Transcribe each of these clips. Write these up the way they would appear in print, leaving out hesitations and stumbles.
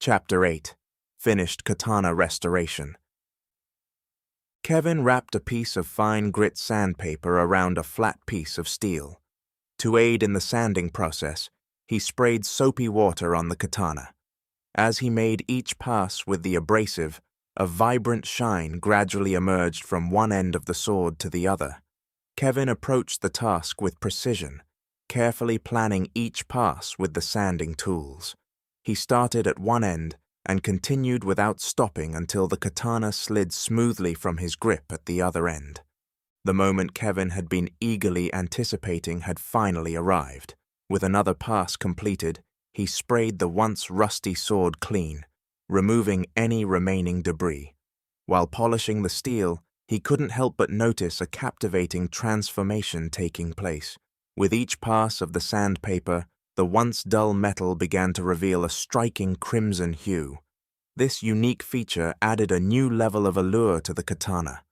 Chapter 8. Finished Katana Restoration. Kevin wrapped a piece of fine grit sandpaper around a flat piece of steel. To aid in the sanding process, he sprayed soapy water on the katana. As he made each pass with the abrasive, a vibrant shine gradually emerged from one end of the sword to the other. Kevin approached the task with precision, carefully planning each pass with the sanding tools. He started at one end and continued without stopping until the katana slid smoothly from his grip at the other end. The moment Kevin had been eagerly anticipating had finally arrived. With another pass completed, he sprayed the once rusty sword clean, removing any remaining debris. While polishing the steel, he couldn't help but notice a captivating transformation taking place. With each pass of the sandpaper, the once dull metal began to reveal a striking crimson hue. This unique feature added a new level of allure to the katana.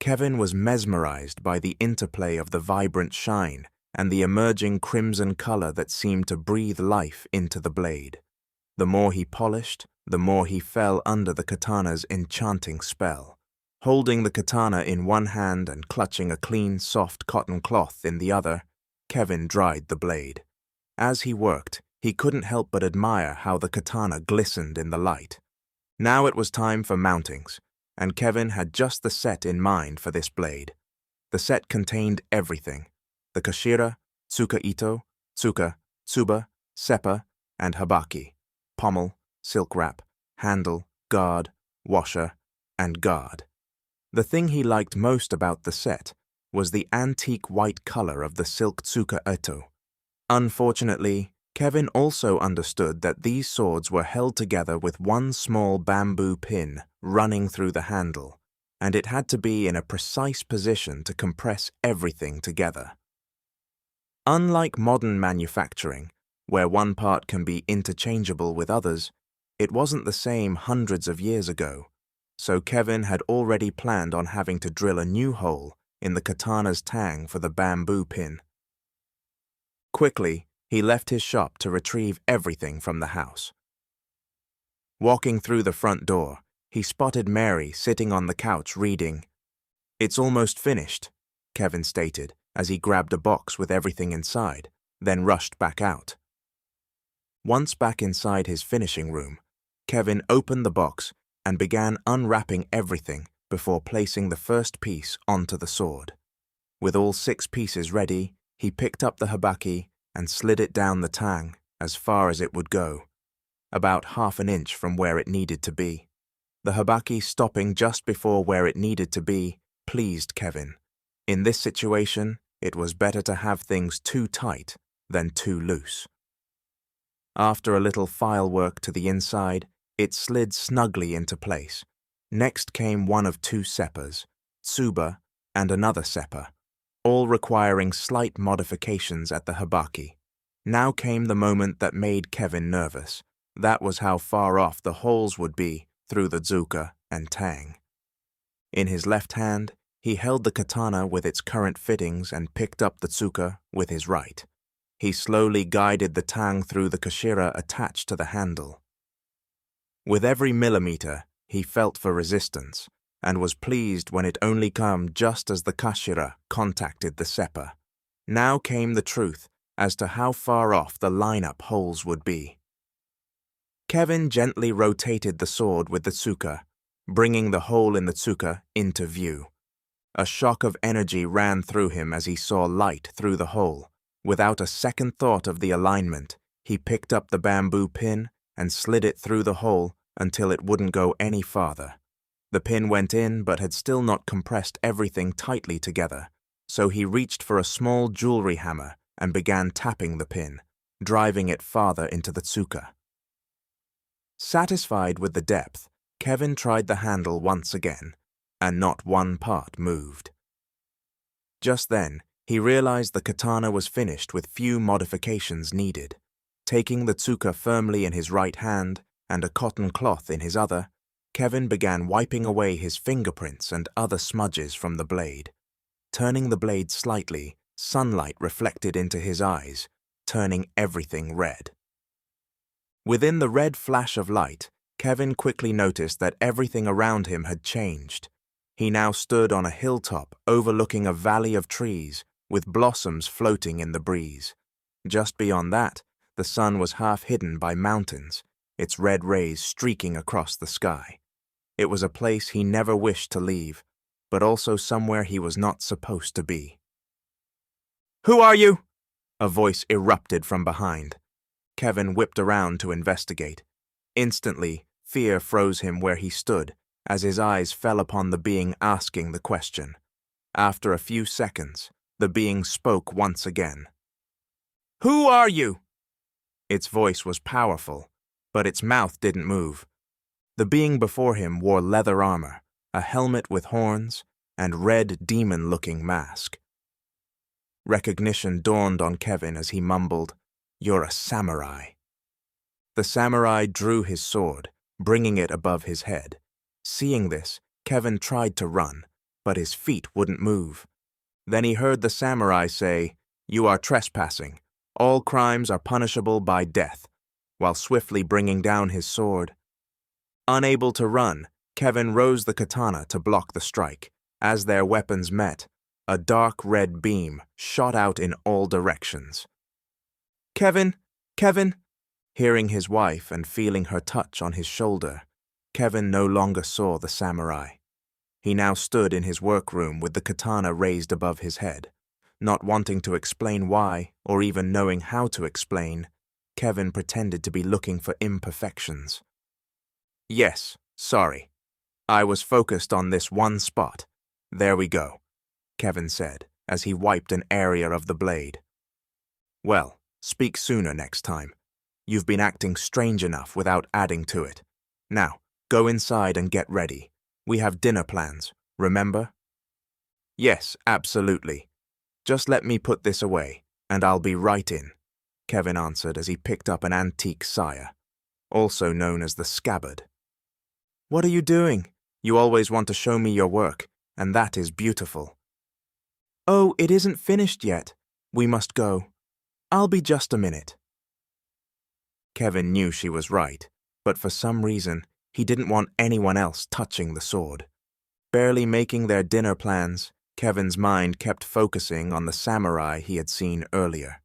Kevin was mesmerized by the interplay of the vibrant shine and the emerging crimson color that seemed to breathe life into the blade. The more he polished, the more he fell under the katana's enchanting spell. Holding the katana in one hand and clutching a clean, soft cotton cloth in the other, Kevin dried the blade. As he worked, he couldn't help but admire how the katana glistened in the light. Now it was time for mountings, and Kevin had just the set in mind for this blade. The set contained everything: the kashira, tsuka-ito, tsuka, tsuba, seppa, and habaki, pommel, silk wrap, handle, guard, washer, and guard. The thing he liked most about the set was the antique white color of the silk tsuka-ito. Unfortunately, Kevin also understood that these swords were held together with one small bamboo pin running through the handle, and it had to be in a precise position to compress everything together. Unlike modern manufacturing, where one part can be interchangeable with others, it wasn't the same hundreds of years ago, so Kevin had already planned on having to drill a new hole in the katana's tang for the bamboo pin. Quickly, he left his shop to retrieve everything from the house. Walking through the front door, he spotted Mary sitting on the couch reading. "It's almost finished," Kevin stated as he grabbed a box with everything inside, then rushed back out. Once back inside his finishing room, Kevin opened the box and began unwrapping everything before placing the first piece onto the sword. With all 6 pieces ready, he picked up the habaki and slid it down the tang as far as it would go, about half an inch from where it needed to be. The habaki stopping just before where it needed to be pleased Kevin. In this situation, it was better to have things too tight than too loose. After a little file work to the inside, it slid snugly into place. Next came one of 2 seppas, tsuba and another seppa, all requiring slight modifications at the habaki. Now came the moment that made Kevin nervous. That was how far off the holes would be through the tsuka and tang. In his left hand, he held the katana with its current fittings and picked up the tsuka with his right. He slowly guided the tang through the kashira attached to the handle. With every millimeter, he felt for resistance, and was pleased when it only came just as the kashira contacted the seppa. Now came the truth as to how far off the line-up holes would be. Kevin gently rotated the sword with the tsuka, bringing the hole in the tsuka into view. A shock of energy ran through him as he saw light through the hole. Without a second thought of the alignment, he picked up the bamboo pin and slid it through the hole until it wouldn't go any farther. The pin went in but had still not compressed everything tightly together, so he reached for a small jewelry hammer and began tapping the pin, driving it farther into the tsuka. Satisfied with the depth, Kevin tried the handle once again, and not one part moved. Just then, he realized the katana was finished with few modifications needed. Taking the tsuka firmly in his right hand and a cotton cloth in his other, Kevin began wiping away his fingerprints and other smudges from the blade. Turning the blade slightly, sunlight reflected into his eyes, turning everything red. Within the red flash of light, Kevin quickly noticed that everything around him had changed. He now stood on a hilltop overlooking a valley of trees with blossoms floating in the breeze. Just beyond that, the sun was half hidden by mountains, its red rays streaking across the sky. It was a place he never wished to leave, but also somewhere he was not supposed to be. "Who are you?" a voice erupted from behind. Kevin whipped around to investigate. Instantly, fear froze him where he stood as his eyes fell upon the being asking the question. After a few seconds, the being spoke once again. "Who are you?" Its voice was powerful, but its mouth didn't move. The being before him wore leather armor, a helmet with horns, and red demon-looking mask. Recognition dawned on Kevin as he mumbled, "You're a samurai." The samurai drew his sword, bringing it above his head. Seeing this, Kevin tried to run, but his feet wouldn't move. Then he heard the samurai say, "You are trespassing. All crimes are punishable by death," while swiftly bringing down his sword. Unable to run, Kevin rose the katana to block the strike. As their weapons met, a dark red beam shot out in all directions. "Kevin! Kevin!" Hearing his wife and feeling her touch on his shoulder, Kevin no longer saw the samurai. He now stood in his workroom with the katana raised above his head. Not wanting to explain why, or even knowing how to explain, Kevin pretended to be looking for imperfections. "Yes, sorry. I was focused on this one spot. There we go," Kevin said, as he wiped an area of the blade. "Well, speak sooner next time. You've been acting strange enough without adding to it. Now, go inside and get ready. We have dinner plans, remember?" "Yes, absolutely. Just let me put this away, and I'll be right in," Kevin answered as he picked up an antique saya, also known as the scabbard. "What are you doing? You always want to show me your work, and that is beautiful." "Oh, it isn't finished yet. We must go. I'll be just a minute." Kevin knew she was right, but for some reason, he didn't want anyone else touching the sword. Barely making their dinner plans, Kevin's mind kept focusing on the samurai he had seen earlier.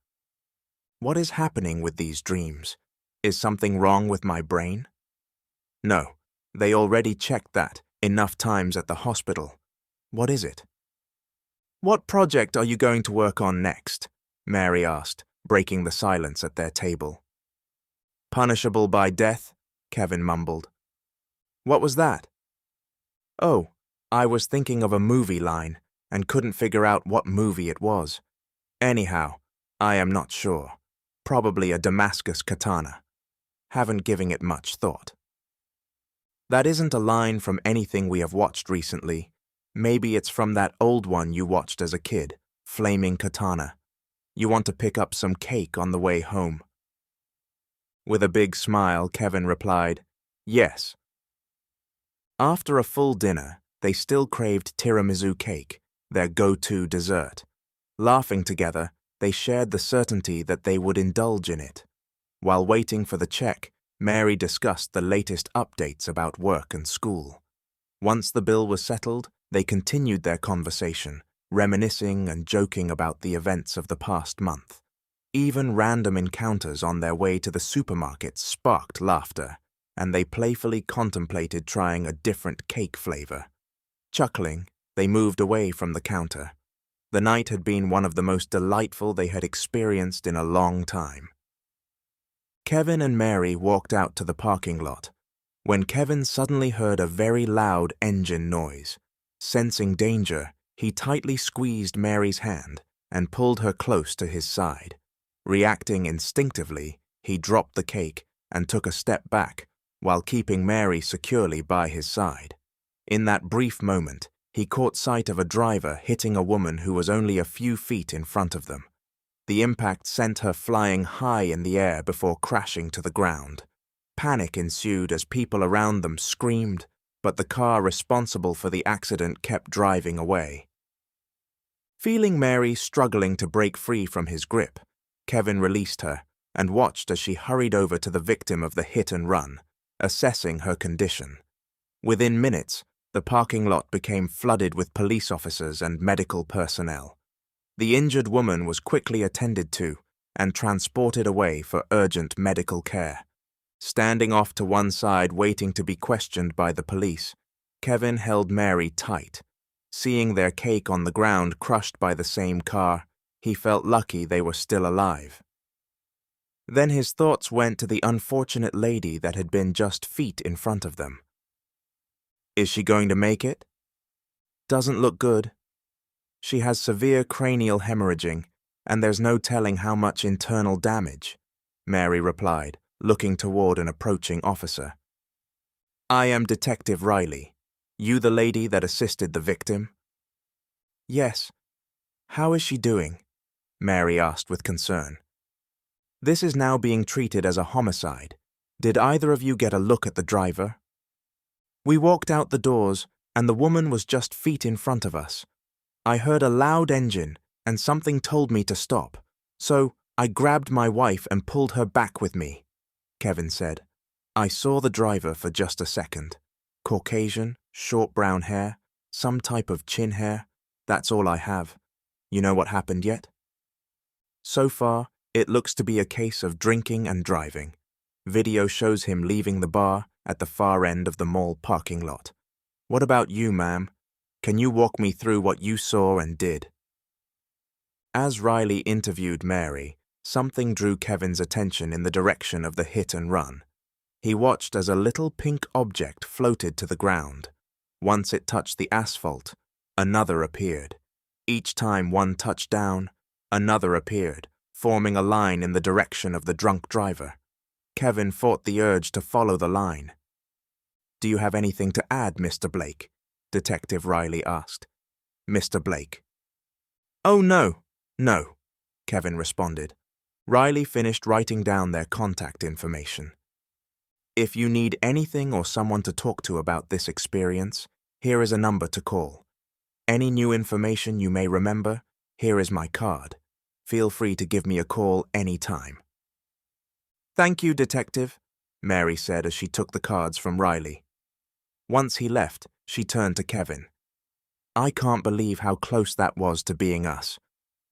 What is happening with these dreams? Is something wrong with my brain? No, they already checked that enough times at the hospital. What is it? "What project are you going to work on next?" Mary asked, breaking the silence at their table. "Punishable by death," Kevin mumbled. "What was that?" "Oh, I was thinking of a movie line and couldn't figure out what movie it was. Anyhow, I am not sure. Probably a Damascus katana. Haven't given it much thought." "That isn't a line from anything we have watched recently. Maybe it's from that old one you watched as a kid, Flaming Katana. You want to pick up some cake on the way home." With a big smile, Kevin replied, "Yes." After a full dinner, they still craved tiramisu cake, their go-to dessert. Laughing together, they shared the certainty that they would indulge in it. While waiting for the check, Mary discussed the latest updates about work and school. Once the bill was settled, they continued their conversation, reminiscing and joking about the events of the past month. Even random encounters on their way to the supermarket sparked laughter, and they playfully contemplated trying a different cake flavor. Chuckling, they moved away from the counter. The night had been one of the most delightful they had experienced in a long time. Kevin and Mary walked out to the parking lot, when Kevin suddenly heard a very loud engine noise. Sensing danger, he tightly squeezed Mary's hand and pulled her close to his side. Reacting instinctively, he dropped the cake and took a step back, while keeping Mary securely by his side. In that brief moment, he caught sight of a driver hitting a woman who was only a few feet in front of them. The impact sent her flying high in the air before crashing to the ground. Panic ensued as people around them screamed, but the car responsible for the accident kept driving away. Feeling Mary struggling to break free from his grip, Kevin released her and watched as she hurried over to the victim of the hit and run, assessing her condition. Within minutes, the parking lot became flooded with police officers and medical personnel. The injured woman was quickly attended to and transported away for urgent medical care. Standing off to one side waiting to be questioned by the police, Kevin held Mary tight. Seeing their cake on the ground crushed by the same car, he felt lucky they were still alive. Then his thoughts went to the unfortunate lady that had been just feet in front of them. Is she going to make it? Doesn't look good. She has severe cranial hemorrhaging, and there's no telling how much internal damage, Mary replied, looking toward an approaching officer. I am Detective Riley. You the lady that assisted the victim? Yes. How is she doing? Mary asked with concern. This is now being treated as a homicide. Did either of you get a look at the driver? We walked out the doors, and the woman was just feet in front of us. I heard a loud engine, and something told me to stop. So I grabbed my wife and pulled her back with me, Kevin said. I saw the driver for just a second. Caucasian, short brown hair, some type of chin hair. That's all I have. You know what happened yet? So far, it looks to be a case of drinking and driving. Video shows him leaving the bar at the far end of the mall parking lot. What about you, ma'am? Can you walk me through what you saw and did? As Riley interviewed Mary, something drew Kevin's attention in the direction of the hit and run. He watched as a little pink object floated to the ground. Once it touched the asphalt, another appeared. Each time one touched down, another appeared, forming a line in the direction of the drunk driver. Kevin fought the urge to follow the line. Do you have anything to add, Mr. Blake? Detective Riley asked. Mr. Blake. Oh, no, Kevin responded. Riley finished writing down their contact information. If you need anything or someone to talk to about this experience, here is a number to call. Any new information you may remember, here is my card. Feel free to give me a call any time. Thank you, Detective, Mary said as she took the cards from Riley. Once he left, she turned to Kevin. I can't believe how close that was to being us.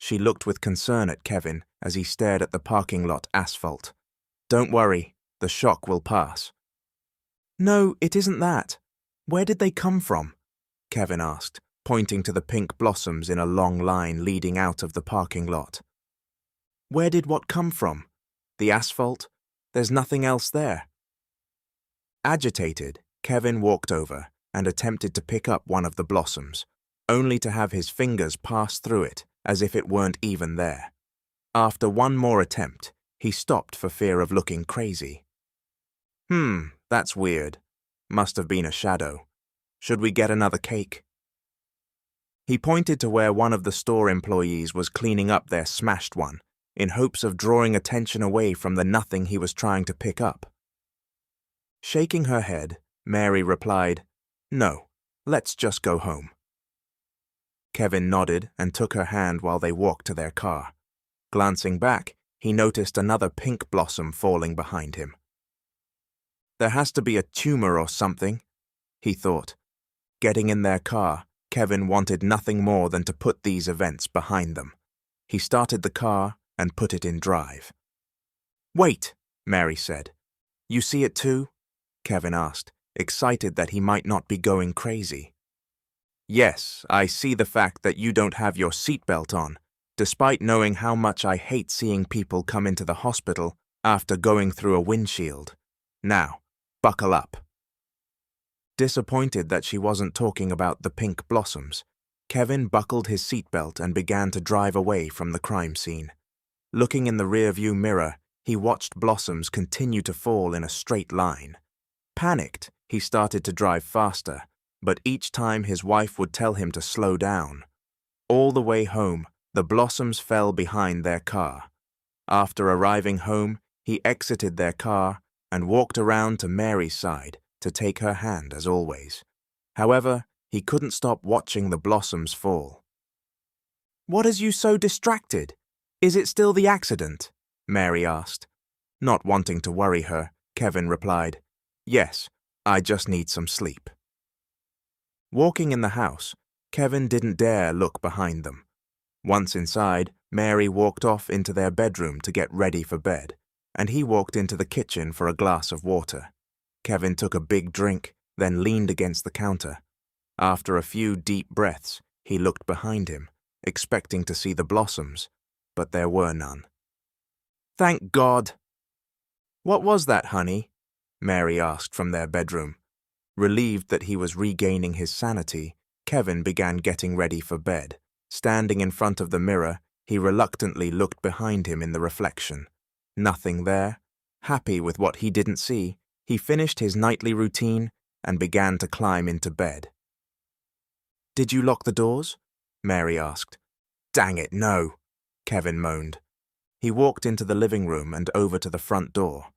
She looked with concern at Kevin as he stared at the parking lot asphalt. Don't worry, the shock will pass. No, it isn't that. Where did they come from? Kevin asked, pointing to the pink blossoms in a long line leading out of the parking lot. Where did what come from? The asphalt? There's nothing else there. Agitated, Kevin walked over and attempted to pick up one of the blossoms, only to have his fingers pass through it as if it weren't even there. After one more attempt, he stopped for fear of looking crazy. That's weird. Must have been a shadow. Should we get another cake? He pointed to where one of the store employees was cleaning up their smashed one, in hopes of drawing attention away from the nothing he was trying to pick up. Shaking her head, Mary replied, No, let's just go home. Kevin nodded and took her hand while they walked to their car. Glancing back, he noticed another pink blossom falling behind him. There has to be a tumor or something, he thought. Getting in their car, Kevin wanted nothing more than to put these events behind them. He started the car and put it in drive. Wait, Mary said. You see it too? Kevin asked, excited that he might not be going crazy. Yes, I see the fact that you don't have your seatbelt on, despite knowing how much I hate seeing people come into the hospital after going through a windshield. Now, buckle up. Disappointed that she wasn't talking about the pink blossoms, Kevin buckled his seatbelt and began to drive away from the crime scene. Looking in the rearview mirror, he watched blossoms continue to fall in a straight line. Panicked, he started to drive faster, but each time his wife would tell him to slow down. All the way home, the blossoms fell behind their car. After arriving home, he exited their car and walked around to Mary's side to take her hand as always. However, he couldn't stop watching the blossoms fall. What has you so distracted? Is it still the accident? Mary asked. Not wanting to worry her, Kevin replied, Yes, I just need some sleep. Walking in the house, Kevin didn't dare look behind them. Once inside, Mary walked off into their bedroom to get ready for bed, and he walked into the kitchen for a glass of water. Kevin took a big drink, then leaned against the counter. After a few deep breaths, he looked behind him, expecting to see the blossoms, but there were none. Thank God! What was that, honey? Mary asked from their bedroom. Relieved that he was regaining his sanity, Kevin began getting ready for bed. Standing in front of the mirror, he reluctantly looked behind him in the reflection. Nothing there. Happy with what he didn't see, he finished his nightly routine and began to climb into bed. Did you lock the doors? Mary asked. Dang it, no, Kevin moaned. He walked into the living room and over to the front door.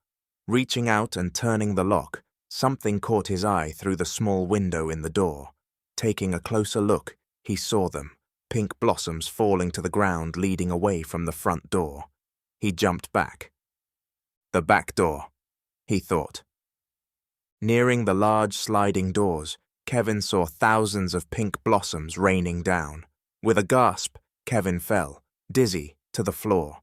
Reaching out and turning the lock, something caught his eye through the small window in the door. Taking a closer look, he saw them, pink blossoms falling to the ground leading away from the front door. He jumped back. The back door, he thought. Nearing the large sliding doors, Kevin saw thousands of pink blossoms raining down. With a gasp, Kevin fell, dizzy, to the floor.